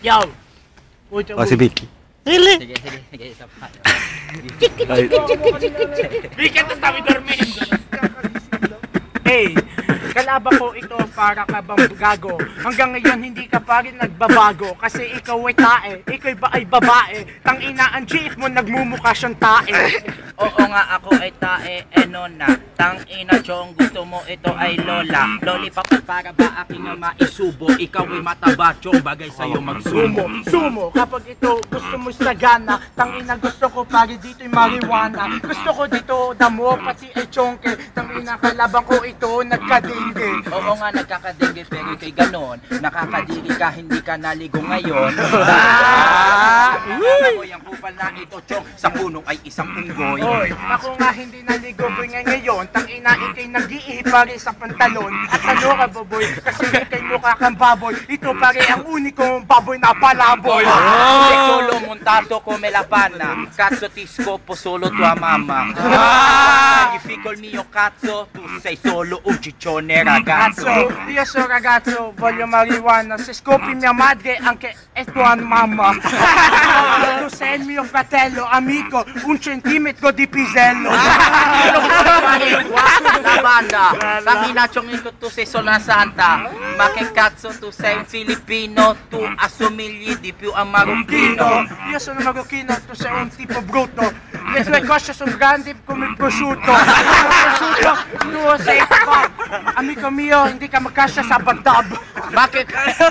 Yo! O, si Vicky. Really? Sige, isa pa. Vicky, tapos kami dormindo. Hey, kalaban ko ito para ka bang gago. Hanggang ngayon hindi ka pa rin nagbabago. Kasi ikaw ay tae, ikaw ba ay babae. Tangina ang jeep mo nagmumukha siyang tae. Oo nga, ako ay tae, nona. Tangina, chong, gusto mo ito ay lola. Lollipop para ba aking maisubo? Ikaw ay mataba, chong, bagay sa'yo magsumo. Sumo, kapag ito gusto mo sagana. Tangina gusto ko pare dito'y marijuana. Gusto ko dito damo, pati ay chongke. Tangina kalaban ko ito nagkadingge. Oo nga, nagkakadengge, pero kay ganon. Nakakadiri ka, hindi ka naligo ngayon. Alam mo yung kupal na ito, chong, sa punong ay isang unggoy. Oy, ako nga hindi naligo boy ngayon. Tangina ikay nag-iihi pare sa pantalon. At ano ka baboy, kasi ikay mukha kang baboy. Ito pare ang unikong baboy na palaboy. Solo montado come la panna. Cazzo ti scopo solo tua mamma. Magnifico il mio cazzo, tu sei solo un ciccione ragazzo. Io sono ragazzo, voglio marijuana. Se scopi mia madre anche è tua mamma. Tu sei il mio fratello, amico, un centimetro di pisello. La banda, Tangina Chongito, tu sei solo una santa. Ma che cazzo tu sei un filippino? Tu assomigli di più a marocchino. Io sono marocchino, tu sei un tipo brutto. Le tue cosce sono grandi come il prosciutto. Tu sei fab. Amico mio, hindi ka magkasya sa Bagdad. Ma che cazzo?